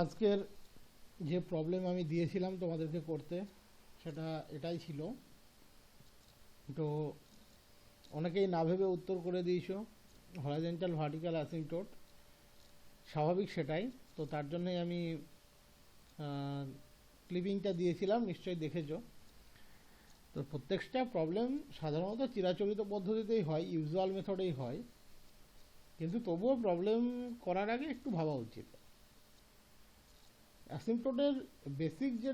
আজকের যে প্রবলেম আমি দিয়েছিলাম তোমাদেরকে করতে সেটা এটাই ছিল। তো অনেকেই না ভেবে উত্তর করে দিয়েছো হরাইজন্টাল ভার্টিক্যাল অ্যাসিম্পটোট, স্বাভাবিক সেটাই। তো তার জন্যই আমি ক্লিপিংটা দিয়েছিলাম, নিশ্চয়ই দেখেছো। তো প্রত্যেকটা প্রবলেম সাধারণত চিরাচরিত পদ্ধতিতেই হয়, ইউজুয়াল মেথডেই হয়, কিন্তু তবুও প্রবলেম করার আগে একটু ভাবা উচিত। অ্যাসিম্পটোটের বেসিক যে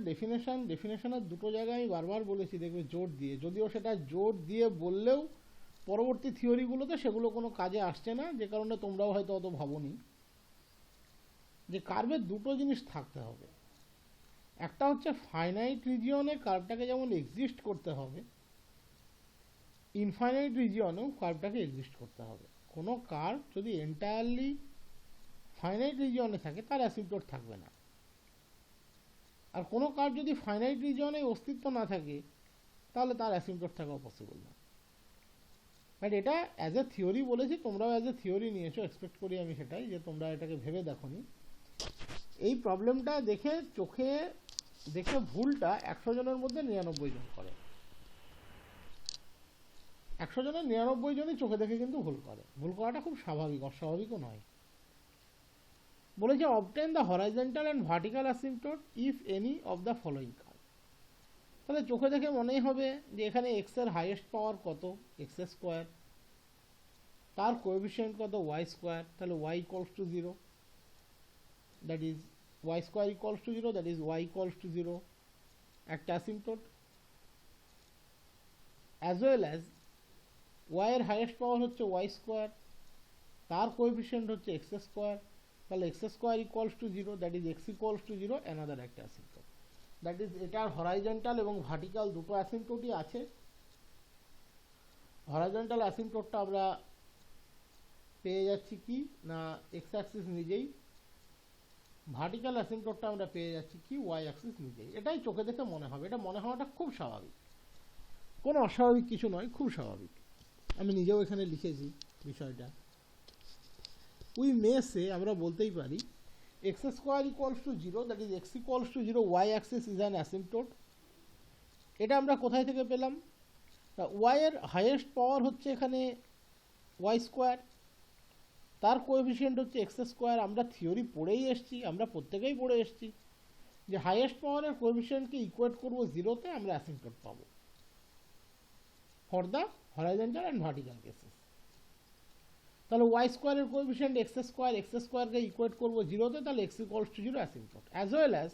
ডেফিনেশনের দুটো জায়গায় আমি বারবার বলেছি, দেখবে জোর দিয়ে, যদিও সেটা জোর দিয়ে বললেও পরবর্তী থিওরিগুলোতে সেগুলো কোনো কাজে আসছে না, যে কারণে তোমরাও হয়তো অত ভাবোনি। যে কার্ভের দুটো জিনিস থাকতে হবে, একটা হচ্ছে ফাইনাইট রিজিয়নে কার্ভটাকে যেমন এক্সিস্ট করতে হবে, ইনফাইনাইট রিজিয়নেও কার্ভটাকে এক্সিস্ট করতে হবে। কোনো কার্ভ যদি এন্টায়ারলি ফাইনাইট রিজিয়নে থাকে তার অ্যাসিম্পটোট থাকবে না, আর কোনো কার্ভ যদি ফাইনাইট রিজিয়নে অস্তিত্ব না থাকে তাহলে তার অ্যাসিম্পটোট থাকা পসিবল না। বাট এটা অ্যাজ এ থিওরি বলেছি, তোমরাও অ্যাজ এ থিওরি নিয়েছো, এক্সপেক্ট করি আমি সেটাই, যে তোমরা এটাকে ভেবে দেখোনি। এই প্রবলেমটা চোখে দেখে ভুলটা 100 জনের মধ্যে 99 জন করে। 100 জনের 99 জনই চোখে দেখে কিন্তু ভুল করে। ভুল করাটা খুব স্বাভাবিক, অস্বাভাবিকও নয়। বলেছে obtain the horizontal and vertical asymptote if any of the following curve. তাহলে চোখে দেখে মনেই হবে যে এখানে এক্স এর হাইয়েস্ট পাওয়ার কত, এক্স স্কোয়ার, তার কোএফিসিয়েন্ট কত, ওয়াই স্কোয়ার। তাহলে y equals to 0, that is y square equals to 0, that is y equals to 0, একটা asymptote. As well as y এর হাইয়েস্ট পাওয়ার হচ্ছে ওয়াই স্কোয়ার, তার coefficient হচ্ছে x square, তাহলে x square equals to 0, that is x equals to 0, another একটা asymptote. That is এটার horizontal এবং vertical দুটো অ্যাসিম্পটোটই আছে। হরাইজন্টাল অ্যাসিম্পটোটটা আমরা পেয়ে যাচ্ছি কি না, এক্স অ্যাক্সিস নিজেই। ভার্টিক্যাল অ্যাসিম্পটোটটা আমরা পেয়ে যাচ্ছি কি, ওয়াই অ্যাক্সিস নিজেই। এটাই চোখে দেখে মনে হবে, এটা মনে হওয়াটা খুব স্বাভাবিক, কোনো অস্বাভাবিক কিছু নয়, খুব স্বাভাবিক। আমি নিজেও এখানে লিখেছি বিষয়টা। উই মে সে, আমরা বলতেই পারি x square equals to 0, that is x equals to 0, y axis is an asymptote. এটা আমরা কোথায় থেকে পেলাম? ওয়াই এর হাইয়েস্ট পাওয়ার হচ্ছে এখানে ওয়াই স্কোয়ার, তার কোএফিসিয়েন্ট হচ্ছে এক্স স্কোয়ার। আমরা থিওরি পড়েই এসছি, আমরা প্রত্যেকেই পড়ে এসছি যে হাইয়েস্ট পাওয়ারের কোএফিসিয়েন্টকে ইকুয়েট করবো 0-তে, আমরা অ্যাসিম্পটোট পাবো for the horizontal and vertical cases. তাহলে ওয়াই স্কোয়ারের কোএফিসিয়েন্ট এক্স স্কোয়ারকে ইকুয়েট করবো 0-তে, তাহলে x equals to 0 asymptote. As well as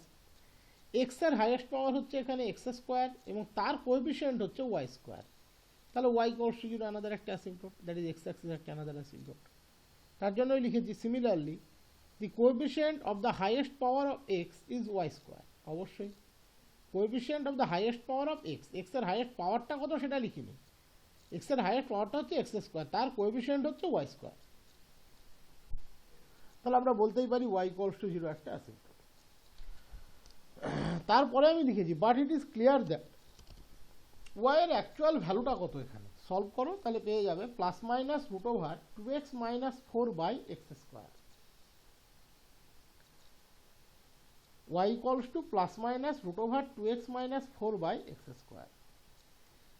x এর হাইয়েস্ট পাওয়ার হচ্ছে এখানে এক্স স্কোয়ার এবং তার কোএফিসিয়েন্ট হচ্ছে ওয়াই স্কোয়ার, তাহলে ওয়াই ইকুয়ালস টু 0, আনাদার একটা asymptote, that is x axis একটা আনাদার অ্যাসিম্পটোট। তার জন্যই লিখেছি similarly the coefficient of the highest power of x is y square. অবশ্যই coefficient of the highest power of x, x এর highest পাওয়ারটা কত সেটা লিখিনি, এক্স এর হাইয়েস্ট পাওয়ারটা হচ্ছে এক্স স্কোয়ার, তার কোএফিসিয়েন্ট হচ্ছে ওয়াই স্কোয়ার। তাহলে আমরা বলতেই পারি ওয়াই ইকুয়ালস টু 0 একটা অ্যাসিম্পটোট। তারপরে আমি লিখেছি but it is clear that y এর অ্যাকচুয়াল ভ্যালুটা কত, এখানে সলভ করো, তাহলে পেয়ে যাবে plus minus root over 2x minus 4/x square. y equals to plus minus root over 2x minus 4/x square.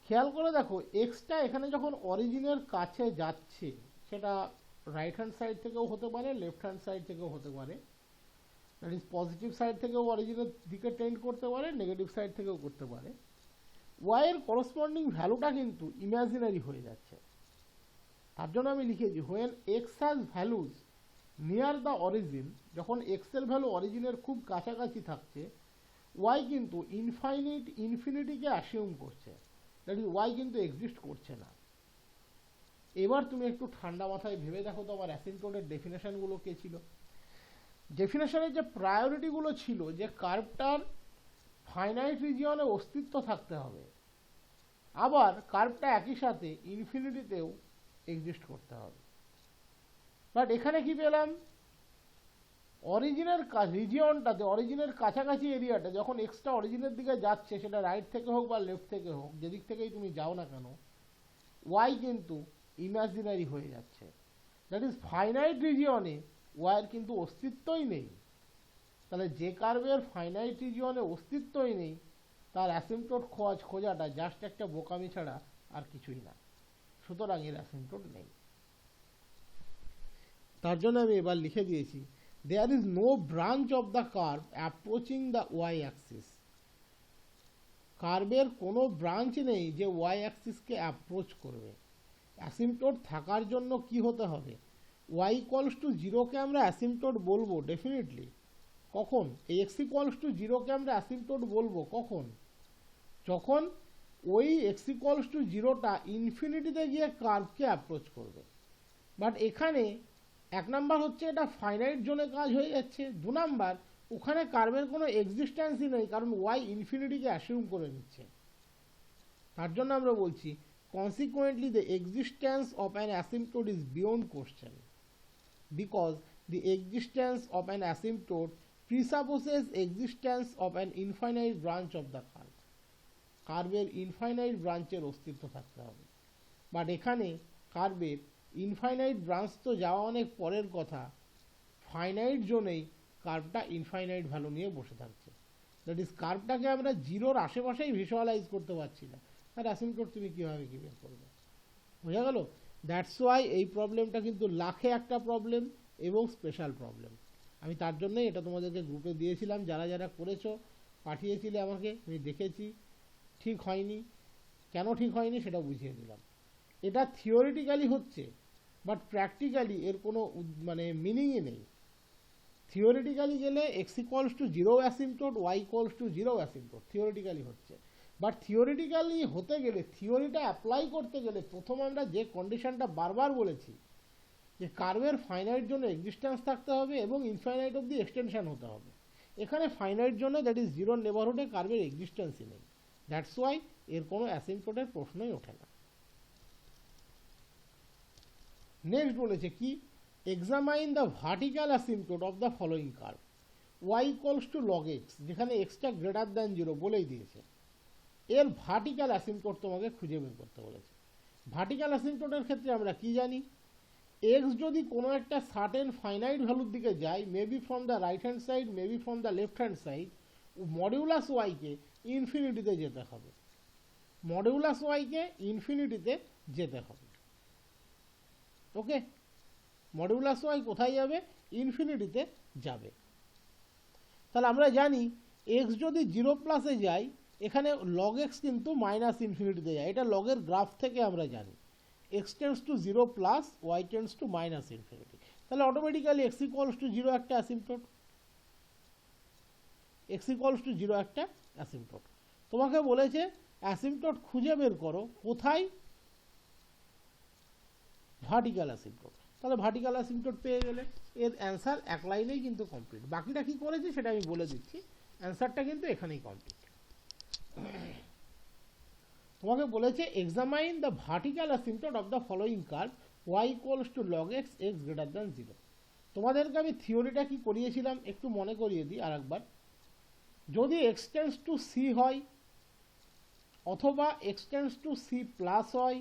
খেয়াল করে দেখো এক্সটা এখানে যখন অরিজিনের কাছে যাচ্ছে, সেটা রাইট হ্যান্ড সাইড থেকেও হতে পারে, লেফট হ্যান্ড সাইড থেকেও হতে পারে, দ্যাট ইজ পজিটিভ সাইড থেকেও অরিজিনের দিকে টেন্ড করতে পারে, নেগেটিভ সাইড থেকেও করতে পারে। ওয়াই এর করসপন্ডিং ভ্যালুটা কিন্তু ইমাজিনারি হয়ে যাচ্ছে। তার জন্য আমি লিখেছি when x has values near the origin, যখন এক্স এর ভ্যালু অরিজিনের খুব কাছাকাছি থাকছে, ওয়াই কিন্তু ইনফিনিটিকে অ্যাসিউম করছে, দ্যাট ইজ ওয়াই কিন্তু এক্সিস্ট করছে না। এবার তুমি একটু ঠান্ডা মাথায় ভেবে দেখো তো আমার অ্যাসিম্পটোটের ডেফিনেশনগুলো কে ছিল। ডেফিনেশনের যে প্রায়োরিটিগুলো ছিল, যে কার্ভটার ফাইনাইট রিজিয়নে অস্তিত্ব থাকতে হবে, আবার কার্ভটা একই সাথে ইনফিনিটিতেও এক্সিস্ট করতে হবে। বাট এখানে কি পেলাম, অরিজিনের রিজিয়নটাতে, অরিজিনের কাছাকাছি এরিয়াটা, যখন এক্সটা অরিজিনের দিকে যাচ্ছে, সেটা রাইট থেকে হোক বা লেফট থেকে হোক, যেদিক থেকেই তুমি যাও না কেন, ওয়াই কিন্তু ইমাজিনারি হয়ে যাচ্ছে। দ্যাট ইজ ফাইনাইট রিজিয়নে ওয়াইয়ের কিন্তু অস্তিত্বই নেই। তাহলে যে কার্ভের ফাইনাইট রিজিয়নে অস্তিত্বই নেই তার অ্যাসিম্পটোট খোঁজাটা জাস্ট একটা বোকামি ছাড়া আর কিছুই না। সুতরাং এর অ্যাসিম্পটোট নেই। তার জন্য আমি এবার লিখে দিয়েছি there is no branch of the curve approaching the y axis. কার্ভের কোনো ব্রাঞ্চ নেই যে ওয়াই অ্যাক্সিসকে অ্যাপ্রোচ করবে। অ্যাসিম্পটোট থাকার জন্য কি হতে হবে? ওয়াই ইকুয়ালস টু জিরোকে আমরা অ্যাসিম্পটোট বলবো ডেফিনেটলি। কখন? এই এক্স ইকুয়ালস টু জিরোকে আমরা অ্যাসিম্পটোট বলবো কখন? যখন ওই এক্স ইকুয়ালস টু জিরোটা ইনফিনিটিতে গিয়ে কার্ভকে অ্যাপ্রোচ করবে। বাট এখানে এক নাম্বার হচ্ছে এটা ফাইনাইট জোনে কাজ হয়ে যাচ্ছে, দু নাম্বার ওখানে কার্ভের কোনো এক্সিস্টেন্সই নেই, কারণ ওয়াই ইনফিনিটিকে অ্যাসিউম করে নিচ্ছে। তার জন্য আমরা বলছি consequently the existence of an asymptote is beyond question, because the existence of an asymptote presupposes existence of an infinite branch of the curve. কার্ভের ইনফাইনাইট ব্রাঞ্চের অস্তিত্ব থাকতে হবে। বাট এখানে কার্ভের ইনফাইনাইট ব্রাঞ্চ তো যাওয়া অনেক পরের কথা, ফাইনাইট জোনেই কার্ভটা ইনফাইনাইট ভ্যালু নিয়ে বসে থাকছে। দ্যাট ইজ কার্ভটাকে আমরা জিরোর আশেপাশেই ভিজুয়ালাইজ করতে পারছি না, আর অ্যাসিম্পটোট তুমি কীভাবে কী বের করবে? বোঝা গেল? দ্যাটস ওয়াই এই প্রবলেমটা কিন্তু লাখে একটা প্রবলেম এবং স্পেশাল প্রবলেম। আমি তার জন্যই এটা তোমাদেরকে গ্রুপে দিয়েছিলাম, যারা যারা করেছো পাঠিয়েছিলে আমাকে, আমি দেখেছি। ঠিক হয়নি, কেন ঠিক হয়নি সেটা বুঝিয়ে দিলাম। এটা থিওরিটিক্যালি হচ্ছে, বাট প্র্যাকটিক্যালি এর কোনো মানে মিনিংই নেই। থিওরিটিক্যালি গেলে x equals to zero asymptote, y equals to zero asymptote, theoretically হচ্ছে। বাট থিওরিটিক্যালি হতে গেলে, থিওরিটা অ্যাপ্লাই করতে গেলে প্রথম আমরা যে কন্ডিশনটা বারবার বলেছি যে কার্ভের ফাইনাইট জন্য এক্সিস্টেন্স থাকতে হবে এবং ইনফাইনাইট অবধি এক্সটেনশন হতে হবে। এখানে ফাইনাইট জন্য দ্যাট ইজ জিরোর নেবারহুডে কার্ভের এক্সিস্টেন্সই নেই। দ্যাটস ওয়াই এর কোনো অ্যাসিম্পটোটের প্রশ্নই ওঠে না। নেক্সট বলেছে কি, examine the vertical asymptote of the following curve y equals to log x, যেখানে এক্সটা গ্রেটার দ্যান জিরো বলেই দিয়েছে। এর ভার্টিক্যাল অ্যাসিম্পটোট তোমাকে খুঁজে বের করতে বলেছে। ভার্টিক্যাল অ্যাসিম্পটোটের ক্ষেত্রে আমরা কি জানি, এক্স যদি কোনো একটা সার্টেন ফাইনাইট ভ্যালুর দিকে যায়, maybe from the right hand side, maybe from the left hand side, modulus ওয়াইকে ইনফিনিটিতে যেতে হবে। মডিউলাস ওয়াইকে ইনফিনিটিতে যেতে হবে। ওকে, মডিউলাস ওয়াই কোথায় যাবে? ইনফিনিটিতে যাবে। তাহলে আমরা জানি এক্স যদি জিরো প্লাসে যায়, এখানে লগ এক্স কিন্তু মাইনাস ইনফিনিটিতে যায়, এটা লগের গ্রাফ থেকে আমরা জানি। X tends to zero plus y tends to minus infinity, তাহলে automatically x equals to zero একটা asymptote. X equals to zero একটা অ্যাসিম্পটোট। তোমাকে বলেছে অ্যাসিম্পটোট খুঁজে বের করো কোথায়? Vertical asymptote. তাহলে ভার্টিক্যাল অ্যাসিম্পটোট পেয়ে গেলে এর অ্যান্সার এক লাইনেই কিন্তু কমপ্লিট। বাকিটা কি করেছে সেটা আমি বলে দিচ্ছি, অ্যান্সারটা কিন্তু এখানেই কমপ্লিট। তোমাকে বলেছে examine the vertical asymptote of the following curve y equals to log x x greater than zero. তোমাদেরকে আমি থিওরিটা কি করিয়েছিলাম একটু মনে করিয়ে দিই আর একবার। যদি এক্স টেন্ডস টু সি হয়, অথবা x tends to c plus হয়,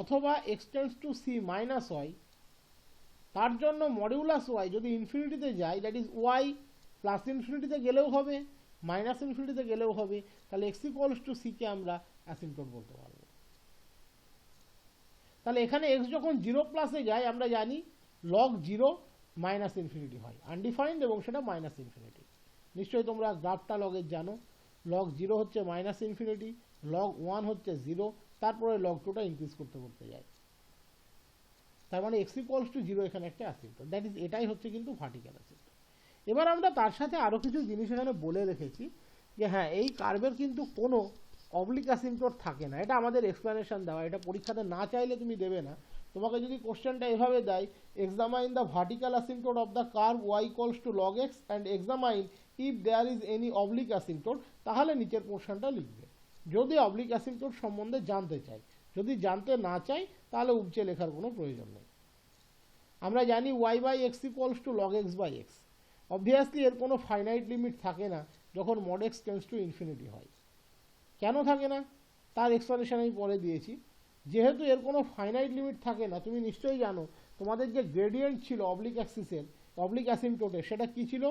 অথবা x tends to c minus হয়, তার জন্য মডিউলাস ওয়াই যদি ইনফিনিটিতে যায়, দ্যাট ইজ ওয়াই প্লাস ইনফিনিটিতে গেলেও হবে, মাইনাস ইনফিনিটিতে গেলেও হবে, তাহলে এক্স ইকুয়ালস টু সিকে আমরা অ্যাসিম্পটোট বলতে পারবো। তাহলে এখানে এক্স যখন জিরো প্লাসে যায় আমরা জানি লগ জিরো মাইনাস ইনফিনিটি হয়, আনডিফাইন্ড, এবং সেটা মাইনাস ইনফিনিটি। নিশ্চয়ই তোমরা গ্রাফটা লগের জানো, লগ জিরো হচ্ছে মাইনাস ইনফিনিটি, লগ ওয়ান হচ্ছে জিরো, তারপরে লগ টুটা ইনক্রিজ করতে করতে যায়। তার মানে এক্স ইকুয়ালস টু জিরো এখানে একটা অ্যাসিম্পটোট, দ্যাট ইজ এটাই হচ্ছে কিন্তু ভার্টিক্যাল অ্যাসিম্পটোট। এবার আমরা তার সাথে আরও কিছু জিনিস এখানে বলে রেখেছি যে হ্যাঁ, এই কার্ভের কিন্তু কোনো অবলিক অ্যাসিম্পটোট থাকে না। এটা আমাদের এক্সপ্লেনেশন দেওয়া, এটা পরীক্ষাতে না চাইলে তুমি দেবে না। তোমাকে যদি কোশ্চেনটা এভাবে দেয়, examine the vertical asymptote of the curve y equals to log x and examine if there is any oblique asymptote, তাহলে নিচের পোর্শনটা লিখবে। যদি অবলিক অ্যাসিম্পটোট সম্বন্ধে জানতে চাই, যদি জানতে না চাই তাহলে উপচে লেখার কোনো প্রয়োজন নেই। আমরা জানি y by x equals to log x by x. Obviously এর কোনো ফাইনাইট লিমিট থাকে না যখন mod x tends to infinity হয়। কেন থাকে না তার এক্সপ্লেনেশন আমি পরে দিয়েছি। যেহেতু এর কোনো ফাইনাইট লিমিট থাকে না, তুমি নিশ্চয়ই জানো তোমাদের যে গ্রেডিয়েন্ট ছিল অবলিক অ্যাক্সিসের, অবলিক অ্যাসিম্পটোটের, সেটা কি ছিল?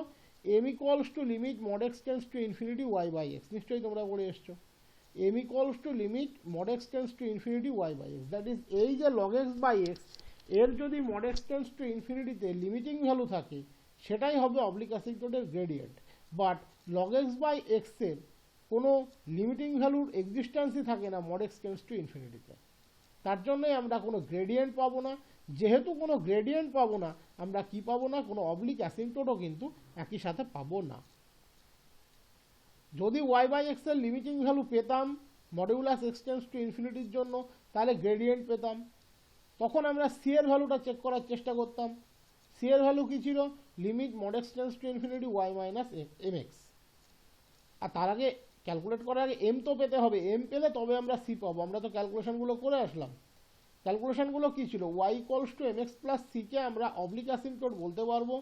M equals to limit mod x tends to infinity y by x, নিশ্চয়ই তোমরা পড়ে এসছো। M equals to limit mod x tends to infinity y by x, that is এই যে লগ এক্স বাই এক্স এর যদি মড এক্স টেন্স টু ইনফিনিটিতে limiting value থাকে সেটাই হবে অবলিক অ্যাসিম্পটোটের gradient. But log x by এক্সের কোনো লিমিটিং ভ্যালুর এক্সিস্টেন্সই থাকে না মড এক্স টেন্স টু ইনফিনিটিতে, তার জন্যই আমরা কোনো গ্রেডিয়েন্ট পাবো না। যেহেতু কোনো গ্রেডিয়েন্ট পাবো না, আমরা কি পাবো না, কোনো অবলিক অ্যাসিম্পটোটও কিন্তু একই সাথে পাবো না। যদি ওয়াই বাই এক্স এর লিমিটিং ভ্যালু পেতাম মডিউলাস এক্স টেন্স টু ইনফিনিটির জন্য, তাহলে গ্রেডিয়েন্ট পেতাম, তখন আমরা সি এর ভ্যালুটা চেক করার চেষ্টা করতাম। সি এর ভ্যালু কি ছিল, limit mod x tends to infinity y minus m x. আর তার আগে ক্যালকুলেট করার আগে এম তো পেতে হবে, এম পেলে তবে আমরা সি পাবো। আমরা তো ক্যালকুলেশনগুলো করে আসলাম। ক্যালকুলেশনগুলো কি ছিল, y equals to m x plus সিকে আমরা অবলিক অ্যাসিম্পটোট বলতে পারবো।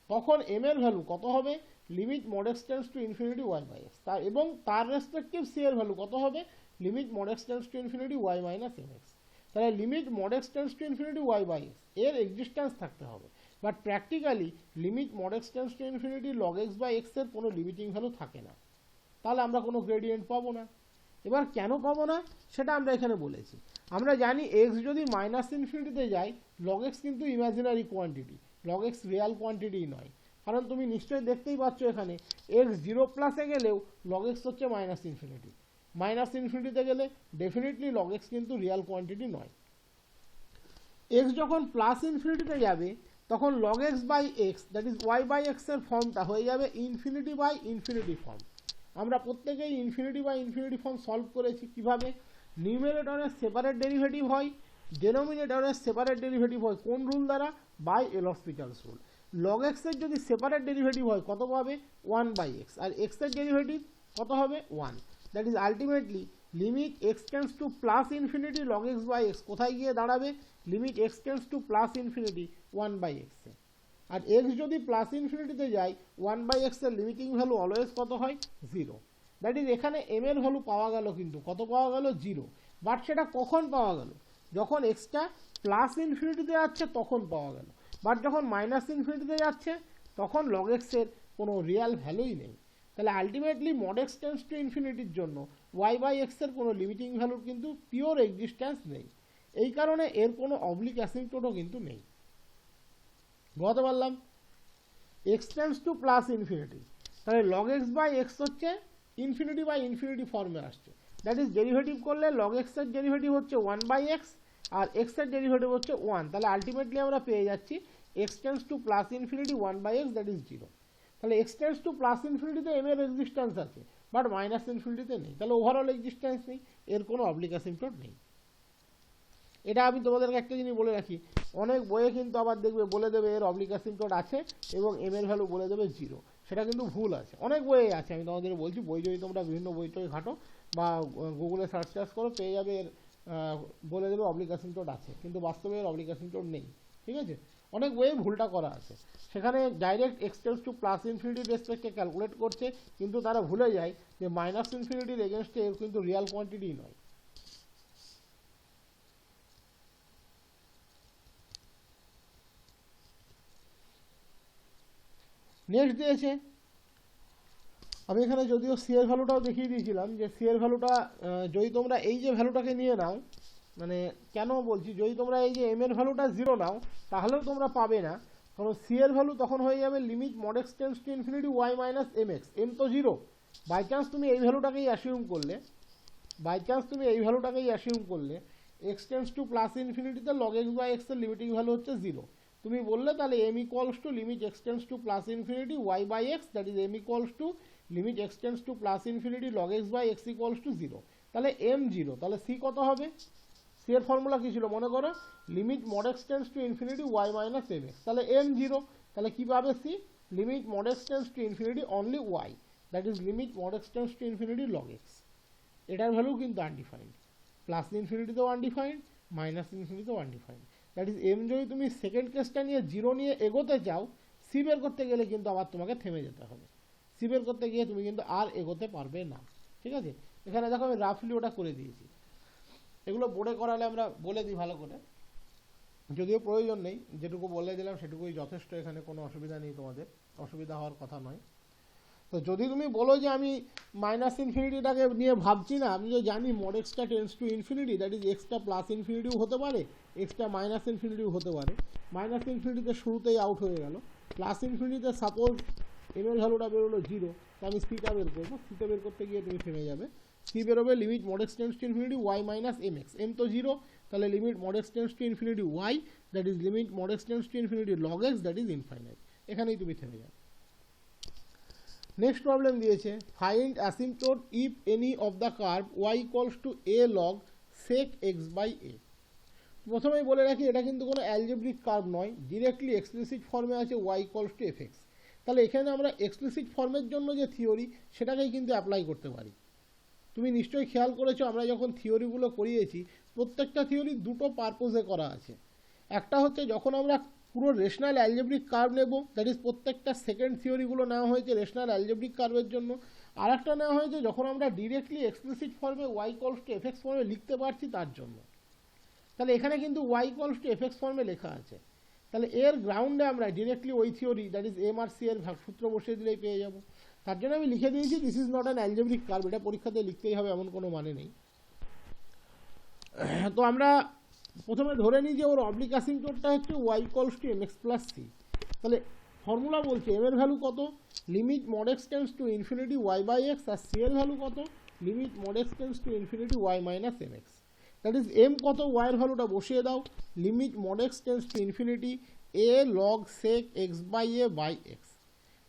তখন এম এর ভ্যালু কত হবে, limit mod x tends to infinity y by x, এবং তার রেসপেক্টিভ সি এর ভ্যালু কত হবে, limit mod x tends to infinity y minus m x. তাহলে limit mod x tends to infinity y by x এর existence থাকতে হবে, but practically limit mod x tends to infinity log x by x এর কোনো limiting value থাকে না, তাহলে আমরা কোনো গ্রেডিয়েন্ট পাবো না। এবার কেন পাবো না সেটা আমরা এখানে বলেছি। আমরা জানি এক্স যদি মাইনাস ইনফিনিটিতে যায়, লগ এক্স কিন্তু imaginary quantity, log x Real quantity নয়। কারণ তুমি নিশ্চয়ই দেখতেই পাচ্ছ এখানে এক্স জিরো প্লাসে গেলেও লগ এক্স হচ্ছে মাইনাস ইনফিনিটি, মাইনাস ইনফিনিটিতে গেলে ডেফিনেটলি লগ এক্স কিন্তু রিয়াল কোয়ান্টিটি নয়। এক্স যখন প্লাস ইনফিনিটিতে যাবে তখন log x by x that is y by x এর ফর্মটা হয়ে যাবে ইনফিনিটি বাই ইনফিনিটি ফর্ম। আমরা প্রত্যেকেই infinity by infinity form solve করেছি। কিভাবে, নিউমেরেটরের সেপারেট ডেরিভেটিভ হয়, ডেনোমিনেটরের সেপারেট ডেরিভেটিভ হয় কোন রুল দ্বারা, by L'Hospital's rule. Log x এর যদি সেপারেট ডেরিভেটিভ হয় কত পাবে, 1 বাই এক্স, আর এক্স এর ডেরিভেটিভ কত হবে, 1। That is ultimately limit x tends to plus infinity log x by x কোথায় গিয়ে দাঁড়াবে, limit x tends to plus infinity 1 by এক্সে। আর এক্স যদি প্লাস ইনফিনিটিতে যায় 1 বাই এক্স এর লিমিটিং ভ্যালু অলওয়েজ কত হয়, 0। দ্যাট ইজ এখানে এম এর ভ্যালু পাওয়া গেল, কিন্তু কত পাওয়া গেল, 0। বাট সেটা কখন পাওয়া গেল, যখন এক্সটা প্লাস ইনফিনিটিতে যাচ্ছে তখন পাওয়া গেল। বাট যখন মাইনাস ইনফিনিটিতে যাচ্ছে তখন লগ এক্সের কোনো রিয়াল ভ্যালুই নেই। তাহলে ultimately mod x tends to ইনফিনিটির জন্য ওয়াই বাই এক্সের কোনো লিমিটিং ভ্যালুর কিন্তু পিওর এক্সিস্টেন্স নেই। এই কারণে এর কোনো অবলিক অ্যাসিম্পটোটও কিন্তু নেই। বুঝতে পারলাম, x tends to plus infinity, তাহলে লগ এক্স বাই এক্স হচ্ছে ইনফিনিটি বাই ইনফিনিটি ফর্মে আসছে। দ্যাট ইজ ডেরিভেটিভ করলে লগ এক্স এর ডেরিভেটিভ হচ্ছে 1 বাই এক্স আর এক্স এর ডেরিভেটিভ হচ্ছে 1। তাহলে আলটিমেটলি আমরা পেয়ে যাচ্ছি x tends to plus infinity 1 by x that is 0। তাহলে এক্স টেন্স টু প্লাস ইনফিনিটিতে এম এর এক্সিস্টেন্স আছে, বাট মাইনাস ইনফিনিটিতে নেই, তাহলে ওভারঅল এক্সিস্টেন্স নেই, এর কোনো অবলিক অ্যাসিম্পটোট নেই। এটা আমি তোমাদেরকে একটা জিনিস বলে রাখি, অনেক বইয়ে কিন্তু আবার দেখবে বলে দেবে এর অবলিক অ্যাসিম্পটোট আছে এবং এম এর ভ্যালু বলে দেবে 0, সেটা কিন্তু ভুল আছে। অনেক বইয়ে আছে, আমি তোমাদের বলছি, বই যদি তোমরা বিভিন্ন বই টই ঘাটো বা গুগলে সার্চ করো পেয়ে যাবে এর বলে দেবে অবলিক অ্যাসিম্পটোট আছে, কিন্তু বাস্তবে এর অবলিক অ্যাসিম্পটোট নেই। ঠিক আছে, অনেক বইয়ে ভুলটা করা আছে, সেখানে direct x tends to plus ইনফিনিটির রেসপেক্টে ক্যালকুলেট করছে, কিন্তু তারা ভুলে যায় যে মাইনাস ইনফিনিটির এগেনস্টে এর কিন্তু রিয়াল কোয়ান্টিটি নয়। নেক্সট দিয়েছে, আমি এখানে যদিও সি এর ভ্যালুটাও দেখিয়ে দিয়েছিলাম যে সি এর ভ্যালুটা যদি তোমরা এই যে ভ্যালুটাকে নিয়ে নাও, মানে কেন বলছি, যদি তোমরা এই যে এম এর ভ্যালুটা 0 নাও তাহলেও তোমরা পাবে না, কারণ সি এর ভ্যালু তখন হয়ে যাবে limit mod x tends to infinity y minus m x. M তো 0, বাই চান্স তুমি এই ভ্যালুটাকেই অ্যাসিউম করলে, এক্স টেন্স টু প্লাস ইনফিনিটিতে লগ এক্স বাই এক্স এর লিমিটিং ভ্যালু হচ্ছে 0, তুমি বললে তাহলে m equals to limit x tends to plus infinity y by x that is m equals to limit x tends to plus infinity log x by x equals to 0। তাহলে m 0, তাহলে C কত হবে, C এর formula কি ছিল মনে করো, limit mod x tends to infinity y minus m x, তাহলে এম 0, তাহলে কি পাবে c, limit mod x tends to infinity only y that is limit mod x tends to infinity log x. এটার value কিন্তু undefined, plus ইনফিনিটিতেও undefined, minus ইনফিনিটিতেও undefined. That is m যদি তুমি সেকেন্ড কেসটা নিয়ে 0 নিয়ে এগোতে চাও, সি বের করতে গেলে কিন্তু আবার তোমাকে থেমে যেতে হবে, সি বের করতে গিয়ে তুমি কিন্তু আর এগোতে পারবে না। ঠিক আছে, এখানে দেখো আমি রাফলি ওটা করে দিয়েছি, এগুলো বোর্ডে করালে আমরা বলে দিই ভালো করে যদিও প্রয়োজন নেই, যেটুকু বলে দিলাম সেটুকুই যথেষ্ট, এখানে কোনো অসুবিধা নেই, তোমাদের অসুবিধা হওয়ার কথা নয়। তো যদি তুমি বলো যে আমি মাইনাস ইনফিনিটিটাকে নিয়ে ভাবছি না, আমি যে জানি মড এক্সটা tends to infinity, that is এক্সটা প্লাস ইনফিনিটিও হতে পারে, এক্সটা মাইনাস ইনফিনিটিও হতে পারে। মাইনাস ইনফিনিটিতে শুরুতেই আউট হয়ে গেল, প্লাস ইনফিনিটিতে সাপোজ এম এর ভ্যালুটা বেরোলো 0, তো আমি সিটা বের করবো, সিটা বের করতে গিয়ে তুমি থেমে যাবে। সি বেরোবে limit mod x tends to infinity y minus m x, m তো 0, তাহলে limit mod x tends to infinity y, that is limit mod x tends to infinity log x, that is infinite. এখানেই তুমি থেমে যাবে। Next problem দিয়েছে, find asymptote if any of the curve y equals to a log sec x by a. প্রথমেই বলে রাখি এটা কিন্তু কোনো অ্যালজেব্রিক কার্ভ নয়, ডিরেক্টলি এক্সপ্লিসিট ফর্মে আছে y equals to f x. তাহলে এখানে আমরা এক্সপ্লিসিট ফর্মের জন্য যে থিওরি সেটাকেই কিন্তু অ্যাপ্লাই করতে পারি। তুমি নিশ্চয়ই খেয়াল করেছো আমরা যখন থিওরিগুলো করিয়েছি প্রত্যেকটা থিওরি দুটো পারপোজে করা আছে। একটা হচ্ছে যখন আমরা পুরো রেশনাল অ্যালজেব্রিক কার্ভ নেব, দ্যাট ইজ প্রত্যেকটা সেকেন্ড থিওরিগুলো নেওয়া হয়েছে রেশনাল অ্যালজেব্রিক কার্ভের জন্য। আর একটা নেওয়া হয়েছে যখন আমরা ডিরেক্টলি এক্সপ্লিসিট ফর্মে y equals to f x ফর্মে লিখতে পারছি তার জন্য। তাহলে এখানে কিন্তু y equals to f x ফর্মে লেখা আছে, তাহলে এর গ্রাউন্ডে আমরা ডিরেক্টলি ওই theory that is M R C এর সূত্র বসিয়ে দিলেই পেয়ে যাব। তার জন্য আমি লিখে দিয়েছি this is not an algebraic curve, এটা পরীক্ষাতে লিখতেই হবে এমন কোনো মানে নেই। তো আমরা প্রথমে ধরে নিই যে ওর অবলিক অ্যাসিম্পটোটটা হচ্ছে y equals to m x plus c. তাহলে ফর্মুলা বলছে এম এর ভ্যালু কত, limit mod x tends to infinity y by x, আর সি এর ভ্যালু কত, limit mod x tends to infinity y minus m x. That is m কত, y এর ভ্যালুটা বসিয়ে দাও, limit mod x tends to infinity a log sec x by a by x.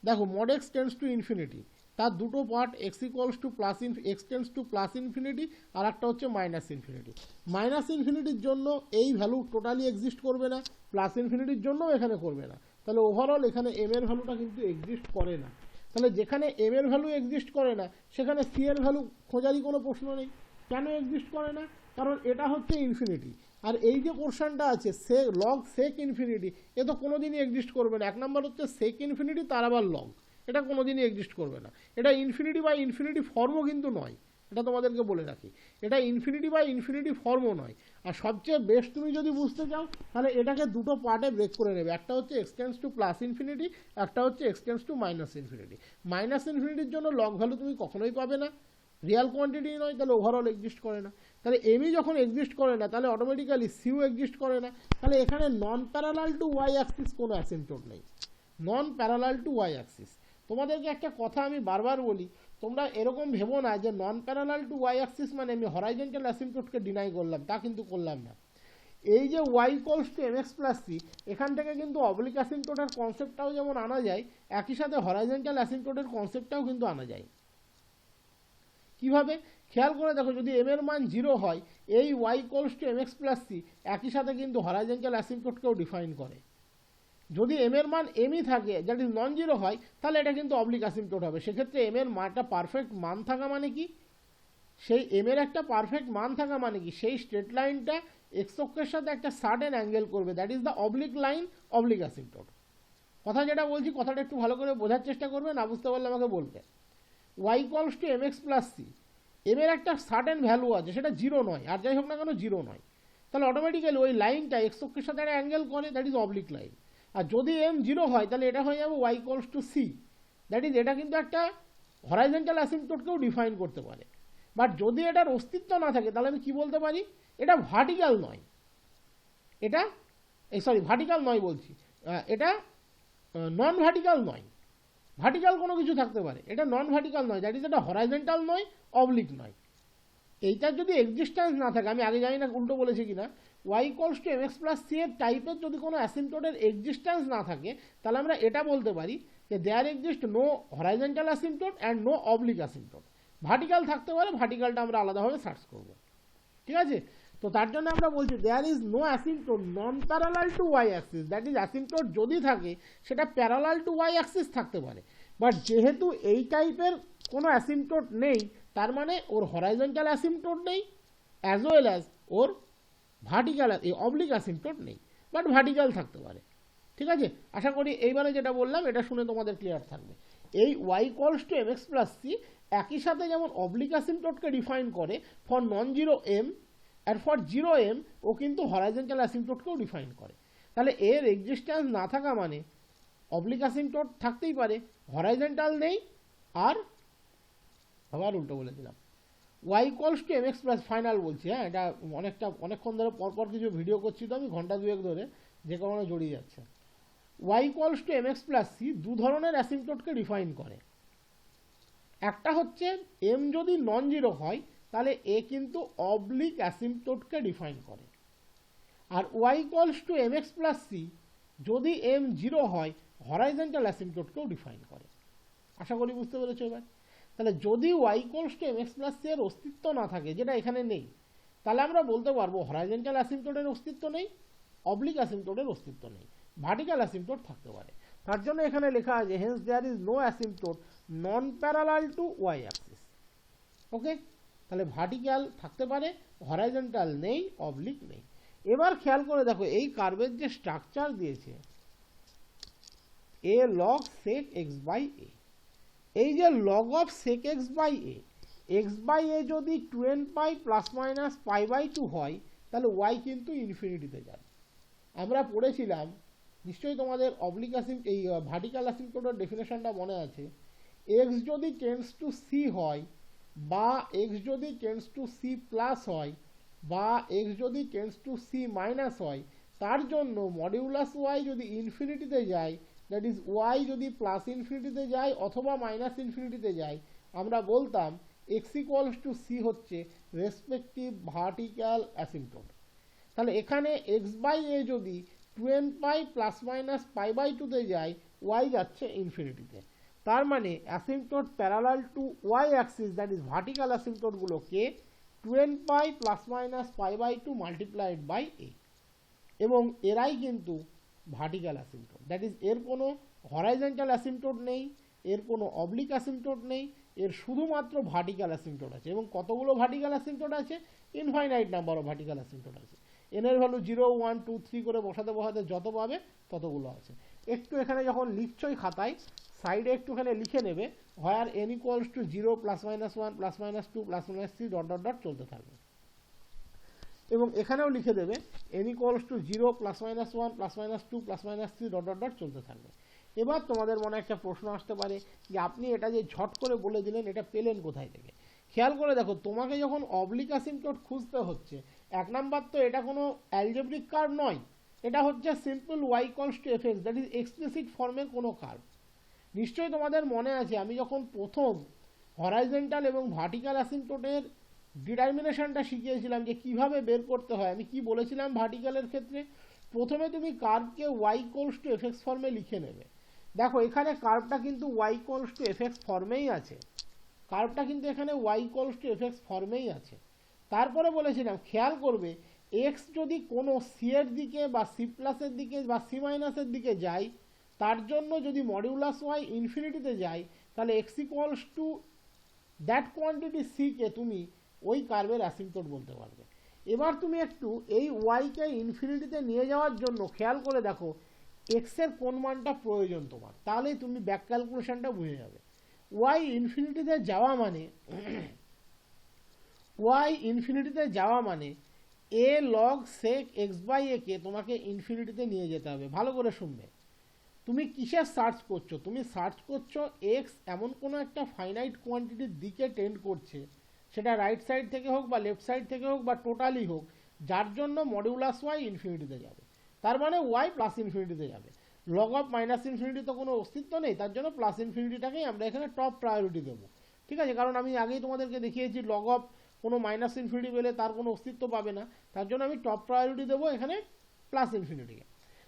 দেখো mod x tends to infinity তার দুটো part, x equals to plus x tends to plus infinity, আর একটা হচ্ছে মাইনাস ইনফিনিটি। মাইনাস ইনফিনিটির জন্য এই value totally exist করবে না, প্লাস ইনফিনিটির জন্যও এখানে করবে না। তাহলে ওভারঅল এখানে এম এর ভ্যালুটা কিন্তু এক্সিস্ট করে না। তাহলে যেখানে এম এর ভ্যালু এক্সিস্ট করে না সেখানে সি এর ভ্যালু খোঁজারই কোনো প্রশ্ন নেই। কেন এক্সিস্ট করে না? কারণ এটা হচ্ছে ইনফিনিটি, আর এই যে পোর্শনটা আছে সে লগ সেক ইনফিনিটি, এ তো কোনোদিনই এক্সিস্ট করবে না। এক নম্বর হচ্ছে সেক ইনফিনিটি, তার আবার লগ, এটা কোনোদিনই এক্সিস্ট করবে না। এটা ইনফিনিটি বাই ইনফিনিটি ফর্মও কিন্তু নয়, এটা তোমাদেরকে বলে রাখি, এটা ইনফিনিটি বাই ইনফিনিটি ফর্মও নয়। আর সবচেয়ে বেস্ট তুমি যদি বুঝতে চাও তাহলে এটাকে দুটো পার্টে ব্রেক করে নেবে, একটা হচ্ছে এক্সটেন্স টু প্লাস ইনফিনিটি, একটা হচ্ছে এক্সটেন্স টু মাইনাস ইনফিনিটি। মাইনাস ইনফিনিটির জন্য লগ ভ্যালু তুমি কখনোই পাবে না, রিয়াল কোয়ান্টিটি নয়, তাহলে ওভারঅল এক্সিস্ট করে না। তাহলে এমই যখন এক্সিস্ট করে না তাহলে অটোমেটিক্যালি সিও এক্সিস্ট করে না। তাহলে এখানে নন প্যারালাল টু ওয়াই অ্যাক্সিস কোনো অ্যাসিম্পটোট নেই, নন প্যারালাল টু ওয়াই অ্যাক্সিস। তোমাদেরকে একটা কথা আমি বারবার বলি, তোমরা এরকম ভেবো না যে নন প্যারালাল টু ওয়াই অ্যাক্সিস মানে আমি হরাইজন্টাল অ্যাসিম্পটোটকে ডিনাই করলাম, তা কিন্তু করলাম না। এই যে y equals to m x plus c, এখান থেকে কিন্তু অবলিক অ্যাসিম্পটোটের কনসেপ্টটাও যেমন আনা যায়, একই সাথে হরাইজন্টাল অ্যাসিম্পটোটের কনসেপ্টটাও কিন্তু আনা যায়। কিভাবে? খেয়াল করে দেখো, যদি এম এর মান 0 হয় এই y equals to m x plus c একই সাথে কিন্তু হরাইজন্টাল অ্যাসিম্পটোটকেও ডিফাইন করে। যদি এম এর মান এমই থাকে দ্যাট ইজ নন জিরো হয় তাহলে এটা কিন্তু অবলিক অ্যাসিম্পটোট হবে। সেক্ষেত্রে এম এর মানটা পারফেক্ট মান থাকা মানে কি, সেই এম এর একটা পারফেক্ট মান থাকা মানে কি, সেই স্ট্রেট লাইনটা এক্স অক্ষের সাথে একটা সার্টেন অ্যাঙ্গেল করবে, that is the oblique line, oblique asymptote. কথা যেটা বলছি কথাটা একটু ভালো করে বোঝার চেষ্টা করবে, না বুঝতে পারলে আমাকে বলবে। Y equals to m x plus c, m এর একটা সার্টেন ভ্যালু আছে, সেটা 0 নয়, আর যাই হোক না কেন 0 নয়, তাহলে অটোমেটিক্যালি ওই লাইনটা এক্স অক্ষের সাথে একটা অ্যাঙ্গেল করে, দ্যাট ইজ অবলিক লাইন। আর যদি এম 0 হয় তাহলে এটা হয়ে যাবে y equals to c, that is এটা কিন্তু একটা হরাইজন্টাল অ্যাসিম্পটোটকেও ডিফাইন করতে পারে। বাট যদি এটার অস্তিত্ব না থাকে তাহলে আমি কি বলতে পারি, এটা ভার্টিক্যাল নয়, এটা ভার্টিক্যাল নয় বলছি, এটা নন ভার্টিক্যাল নয়। ভার্টিক্যাল কোনো কিছু থাকতে পারে, এটা নন ভার্টিক্যাল নয়, দ্যাট ইজ এটা হরাইজন্টাল নয়, অবলিক নয়। এইটার যদি এক্সিস্টেন্স না থাকে, আমি আগে জানি না উল্টো বলেছি কিনা, y equals to m x plus c এর টাইপের যদি কোনো অ্যাসিম্পটোটের এক্সিস্টেন্স না থাকে তাহলে আমরা এটা বলতে পারি যে there exist no horizontal asymptote and no oblique asymptote. Vertical থাকতে পারে, ভার্টিক্যালটা আমরা আলাদাভাবে সার্চ করব, ঠিক আছে? তো তার জন্য আমরা বলছি there is no asymptote non parallel to y axis, that is asymptote যদি থাকে সেটা প্যারালাল টু ওয়াই অ্যাক্সিস থাকতে পারে। বাট যেহেতু এই টাইপের কোনো অ্যাসিম্পটোট নেই তার মানে ওর হরাইজন্টাল অ্যাসিম্পটোট নেই অ্যাজ ওয়েল অ্যাজ ওর ভার্টিক্যাল অবলিক অ্যাসিম্পটোট নেই, বাট ভার্টিক্যাল থাকতে পারে, ঠিক আছে? আশা করি এইবারে যেটা বললাম এটা শুনে তোমাদের ক্লিয়ার থাকবে। এই y equals to m x plus c একই সাথে যেমন অবলিক অ্যাসিম্পটোটকে ডিফাইন করে ফর নন জিরো এম, আর ফর জিরো এম ও কিন্তু হরাইজন্টাল অ্যাসিম্পটোটকেও ডিফাইন করে। তাহলে এর এক্সিস্টেন্স না থাকা মানে অবলিক অ্যাসিম্পটোট থাকতেই পারে, হরাইজন্টাল নেই, আর আবার উল্টো বলে দিলাম y equals two mx plus final বলছি। হ্যাঁ, এটা অনেকক্ষণ ধরে পরপর কিছু ভিডিও করছি তো আমি, ঘন্টা দুয়েক ধরে, যে কারণে জড়িয়ে যাচ্ছে। y equals two mx plus c দু ধরনের অ্যাসিম্পটোটকে ডিফাইন করে। একটা হচ্ছে m যদি নন জিরো হয় তাহলে এ কিন্তু অবলিক অ্যাসিম্পটোটকে ডিফাইন করে, আর y equals two mx plus c যদি m জিরো হয় হরাইজন্টাল অ্যাসিম্পটোটকেও ডিফাইন করে। আশা করি বুঝতে পেরেছো এবার। তাহলে যদি y equals two mx plus c এর অস্তিত্ব না থাকে, যেটা এখানে নেই, তাহলে আমরা বলতে পারবো হরাইজন্টাল অ্যাসিম্পটোটের অস্তিত্ব নেই, অবলিক অ্যাসিম্পটোটের অস্তিত্ব নেই, ভার্টিক্যাল অ্যাসিম্পটোট থাকতে পারে। তার জন্য এখানে লেখা আছে hence there is no asymptote non parallel to y axis. Okay, তাহলে ভার্টিক্যাল থাকতে পারে, হরাইজন্টাল নেই, অবলিক নেই। এবার খেয়াল করে দেখো এই কার্ভের যে স্ট্রাকচার দিয়েছে a log sec x by a, এই যে log of sec x by a যদি 2n pi plus minus pi by 2 হয় তাহলে y কিন্তু ইনফিনিটিতে যাবে। আমরা পড়েছিলাম নিশ্চয়ই তোমাদের অবলিক এই ভার্টিক্যাল অ্যাসিম্পটোটের ডেফিনেশনটা মনে আছে, x যদি টেন্ডস টু c হয় বা x যদি টেন্ডস টু c প্লাস হয় বা x যদি টেন্ডস টু c মাইনাস হয়, তার জন্য মডিউলাস y যদি ইনফিনিটিতে যায়, দ্যাট ইজ y যদি প্লাস ইনফিনিটিতে যায় অথবা মাইনাস ইনফিনিটিতে যায়, আমরা বলতাম x ইকুয়ালস টু c হচ্ছে রেসপেক্টিভ ভার্টিক্যাল অ্যাসিম্পটোট। তাহলে এখানে x বাই a যদি 2n pi plus minus pi by 2 তে যায়, y যাচ্ছে ইনফিনিটিতে। তার মানে asymptote parallel to y axis, that is vertical অ্যাসিম্পটোটগুলোকে 2n pi plus minus pi by 2 multiplied by a, এবং এরাই কিন্তু ভার্টিক্যাল অ্যাসিম্পটোট। দ্যাট ইজ এর কোনো হরাইজন্টাল অ্যাসিম্পটোট নেই, এর কোনো অবলিক অ্যাসিম্পটোট নেই, এর শুধুমাত্র ভার্টিক্যাল অ্যাসিম্পটোট আছে। এবং কতগুলো ভার্টিক্যাল অ্যাসিম্পটোট আছে? ইনফাইনাইট নাম্বার অফ ভার্টিক্যাল অ্যাসিম্পটোট আছে। এন এর ভ্যালু 0 1 2 3 করে বসাতে বসাতে যত পাবে ততগুলো আছে। একটু এখানে যখন লিখছই খাতায় সাইডে একটুখানি লিখে নেবে, হোয়ার n equals to 0 plus minus 1 plus minus 2 plus minus 3 dot dot dot চলতে থাকবে। এবং এখানেও লিখে দেবে n equals to 0 plus minus 1 plus minus 2 plus minus 3 dot dot dot চলতে থাকবে। এবার তোমাদের মনে একটা প্রশ্ন আসতে পারে যে আপনি এটা যে ঝট করে বলে দিলেন এটা পেলেন কোথায় থেকে? খেয়াল করে দেখো, তোমাকে যখন অবলিক অ্যাসিম্পটোট খুঁজতে হচ্ছে, এক নাম্বার তো এটা কোনো অ্যালজেব্রিক কার্ভ নয়, এটা হচ্ছে simple y equals two fx, that is explicit ফর্মের কোনো কার্ভ। নিশ্চয়ই তোমাদের মনে আছে আমি যখন প্রথম হরাইজন্টাল এবং ভার্টিক্যাল অ্যাসিম্পটোটের ডিটারমিনেশনটা শিখিয়েছিলাম যে কিভাবে বের করতে হয়, আমি কি বলেছিলাম ভার্টিক্যালের ক্ষেত্রে? প্রথমে তুমি কার্ভকে y ইকুয়ালস টু fx ফর্মে লিখে নেবে। দেখো এখানে কার্ভটা কিন্তু y ইকুয়ালস টু fx ফর্মেই আছে, কার্ভটা কিন্তু এখানে y ইকুয়ালস টু fx ফর্মেই আছে। তারপরে বলেছিলাম খেয়াল করবে x যদি কোনো c এর দিকে বা c প্লাসের দিকে বা c মাইনাসের দিকে যায়, তার জন্য যদি মডিউলাস y ইনফিনিটিতে যায়, তাহলে x equals to that quantity c কে তুমি ওই কার্ভের অ্যাসিম্পটোট বলতে পারবে। এবার তুমি একটু এই y কে ইনফিনিটিতে নিয়ে যাওয়ার জন্য খেয়াল করে দেখো x এর কোন মানটা প্রয়োজন তোমার, তাহলেই তুমি ব্যাক ক্যালকুলেশনটা বুঝে যাবে। y ইনফিনিটিতে যাওয়া মানে a log sec x by a কে তোমাকে ইনফিনিটিতে নিয়ে যেতে হবে। ভালো করে শুনবে, তুমি কিসের সার্চ করছো? তুমি সার্চ করছো x এমন কোনো একটা ফাইনাইট কোয়ান্টিটির দিকে টেন্ড করছে, সেটা রাইট সাইড থেকে হোক বা লেফট সাইড থেকে হোক বা টোটালি হোক, যার জন্য মডিউলাস y ইনফিনিটিতে যাবে। তার মানে y প্লাস ইনফিনিটিতে যাবে। লগ অফ মাইনাস ইনফিনিটি তো কোনো অস্তিত্ব নেই, তার জন্য প্লাস ইনফিনিটিটাকেই আমরা এখানে টপ প্রায়োরিটি দেবো। ঠিক আছে, কারণ আমি আগেই তোমাদেরকে দেখিয়েছি লগ অফ কোনো মাইনাস ইনফিনিটি পেলে তার কোনো অস্তিত্ব পাবে না, তার জন্য আমি টপ প্রায়োরিটি দেবো এখানে প্লাস ইনফিনিটিকে।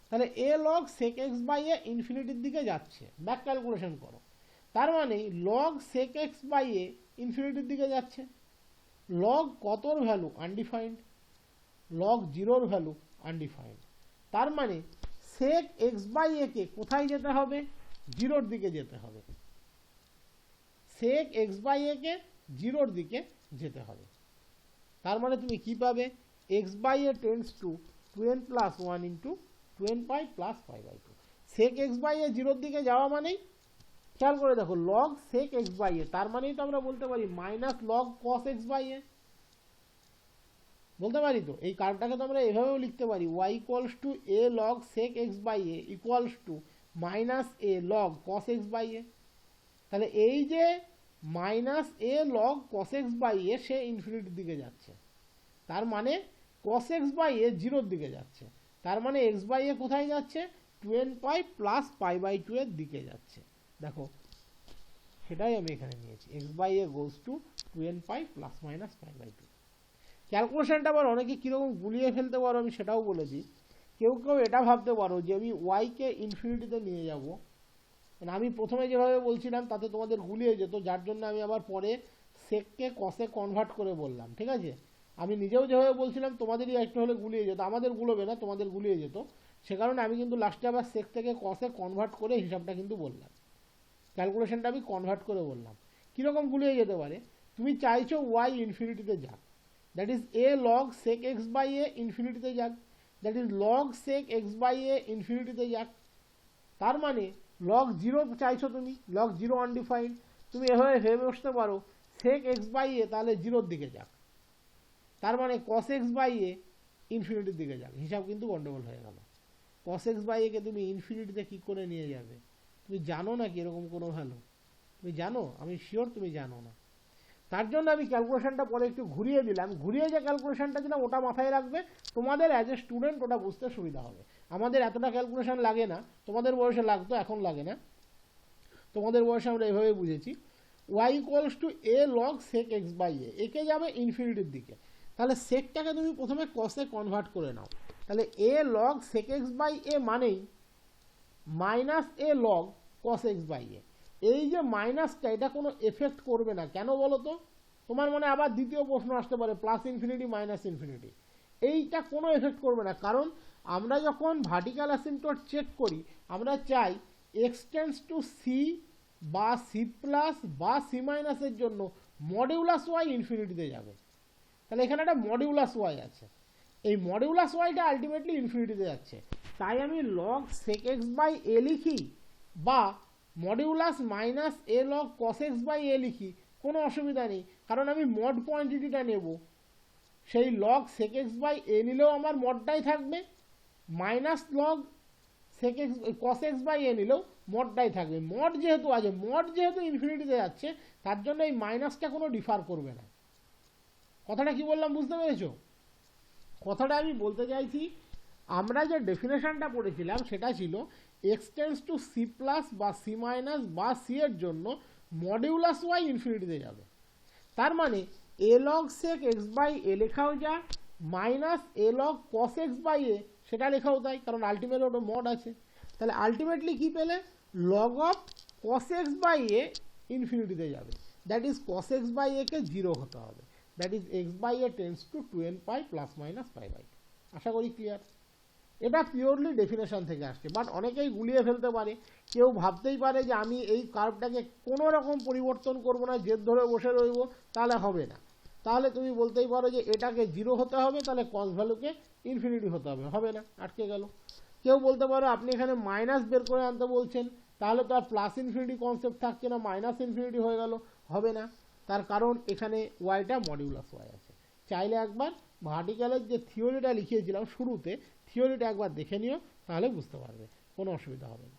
তাহলে a log sec x by a ইনফিনিটির দিকে যাচ্ছে, ব্যাক ক্যালকুলেশন করো। তার মানে log sec x by a ইনফিনিটির দিকে যাচ্ছে। log কতর value? Undefined. log 0 value undefined. তার মানে sec x by a কে কোথায় যেতে হবে? 0 দিকে যেতে হবে। sec x by a কে 0 দিকে যেতে হবে। তার মানে তুমি কি পাবে? x by a tends to 2n plus 1 into 2n pi plus pi by 2। sec x by a 0 দিকে যাওয়া মানেই খেয়াল করে দেখো log sec x by a, তার মানেই তো আমরা বলতে পারি minus log cos x by a। বলতে পারি তো এই কার্ভটাকে তো আমরা এভাবেও লিখতে পারি y equals to a log sec x by a equals to minus a log cos x by a। তাহলে এই যে minus a log cos x by a সে ইনফিনিটির দিকে যাচ্ছে, তার মানে cos x বাই a জিরোর দিকে যাচ্ছে, তার মানে x বাই a কোথায় যাচ্ছে 2n pi plus pi by 2 এর দিকে যাচ্ছে। দেখো সেটাই আমি এখানে নিয়েছি, x by a goes to 2n pi plus minus pi by 2। ক্যালকুলেশনটা আবার অনেকে কীরকম গুলিয়ে ফেলতে পারো আমি সেটাও বলেছি। কেউ কেউ এটা ভাবতে পারো যে আমি ওয়াইকে ইনফিনিটিতে নিয়ে যাব, মানে আমি প্রথমে যেভাবে বলছিলাম তাতে তোমাদের গুলিয়ে যেত, যার জন্য আমি আবার পরে সেককে কসে কনভার্ট করে বললাম, ঠিক আছে। আমি নিজেও যেভাবে বলছিলাম তোমাদেরই একটু হলে গুলিয়ে যেত, আমাদের গুলোবে না তোমাদের গুলিয়ে যেত, সে কারণে আমি কিন্তু লাস্টে আবার সেক থেকে কসে কনভার্ট করে হিসাবটা কিন্তু বললাম, ক্যালকুলেশনটা আমি কনভার্ট করে বললাম। কীরকম গুলিয়ে যেতে পারে, তুমি চাইছো ওয়াই ইনফিনিটিতে যাক, that is a log sec x by a ইনফিনিটিতে যাক, that is log sec x by a ইনফিনিটিতে যাক। তার মানে লগ জিরো চাইছো তুমি, লগ জিরো আনডিফাইন্ড, তুমি এভাবে ভেবে বসতে পারো সেক এক্স বাই এ তাহলে জিরোর দিকে যাক, তার মানে কস এক্স বাই এ ইনফিনিটির দিকে যাক। হিসাব কিন্তু গন্ডগোল হয়ে গেল। কস এক্স বাই একে তুমি ইনফিনিটিতে কী করে নিয়ে যাবে? তুমি জানো না কি এরকম কোনো ভ্যালু? তুমি জানো? আমি শিওর তুমি জানো না। তার জন্য আমি ক্যালকুলেশনটা পরে একটু ঘুরিয়ে দিলাম, ঘুরিয়ে যে ক্যালকুলেশনটা দিলাম ওটা মাথায় রাখবে, তোমাদের অ্যাজ এ স্টুডেন্ট ওটা বুঝতে সুবিধা হবে। আমাদের এতটা ক্যালকুলেশন লাগে না, তোমাদের বয়সে লাগতো, এখন লাগে না। তোমাদের বয়সে আমরা এভাবে বুঝেছি y equals to a log sec x by a, একে যাবে ইনফিনিটির দিকে, তাহলে সেকটাকে তুমি প্রথমে কসে কনভার্ট করে নাও, তাহলে a log sec x by a মানেই minus a log cos x by a. এই যে মাইনাসটা এটা কোনো এফেক্ট করবে না, কেন বলো তো? তোমার মনে আবার দ্বিতীয় প্রশ্ন আসতে পারে প্লাস ইনফিনিটি মাইনাস ইনফিনিটি, এইটা কোনো এফেক্ট করবে না, কারণ আমরা যখন ভার্টিক্যাল অ্যাসিম্পটট চেক করি আমরা চাই এক্সটেন্স টু সি বা সি প্লাস বা সি মাইনাসের জন্য মডিউলাস ওয়াই ইনফিনিটিতে যাবে। তাহলে এখানে একটা মডিউলাস ওয়াই আছে, এই মডিউলাস ওয়াইটা আলটিমেটলি ইনফিনিটিতে যাচ্ছে, তাই আমি log sec x by a লিখি বা modulus minus a log cos x by a লিখি, কোনো অসুবিধা নেই, কারণ আমি মড কোয়ান্টিটিটা নেব। সেই log sec x by a নিলেও আমার মডটাই থাকবে, minus log sec x cos x by a নিলেও মডটাই থাকবে। মড যেহেতু আছে, মড যেহেতু ইনফিনিটিতে যাচ্ছে, তার জন্য এই মাইনাসটা কোনো ডিফার করবে না। কথাটা কি বললাম বুঝতে পেরেছো? কথাটা আমি বলতে চাইছি, আমরা যে ডেফিনেশনটা পড়েছিলাম সেটা ছিল এক্সটেন্স টু সি প্লাস বা সি মাইনাস বা সি এর জন্য মডিউলাস ওয়াই ইনফিনিটিতে যাবে। তার মানে a log sec x by a লেখাও যা, minus a log cos x by a সেটা লেখাও তাই, কারণ আলটিমেটলি ওটা মড আছে। তাহলে আলটিমেটলি কি পেলে? Log of cos x by a ইনফিনিটিতে যাবে, that is cos x by a কে জিরো হতে হবে, that is x by a tends to 2n pi plus minus pi by. আশা করি ক্লিয়ার। এটা পিওরলি ডেফিনেশন থেকে আসছে, বাট অনেকেই গুলিয়ে ফেলতে পারে। কেউ ভাবতেই পারে যে আমি এই কার্ভটাকে কোনো রকম পরিবর্তন করব না, জেদ ধরে বসে রইব, তাহলে হবে না। তাহলে তুমি বলতেই পারো যে এটাকে জিরো হতে হবে, তাহলে কস ভ্যালুকে ইনফিনিটি হতে হবে, হবে না, আটকে গেল। কেউ বলতে পারো আপনি এখানে মাইনাস বের করে আনতে বলছেন, তাহলে তো আর প্লাস ইনফিনিটি কনসেপ্ট থাকছে না, মাইনাস ইনফিনিটি হয়ে গেল, হবে না। তার কারণ এখানে ওয়াইটা মডিউলাস ওয়াই আছে। চাইলে একবার ভার্টিক্যালের যে থিওরিটা লিখিয়েছিলাম শুরুতে, থিওরিটা একবার দেখে নিও, তাহলে বুঝতে পারবে, কোনো অসুবিধা হবে না।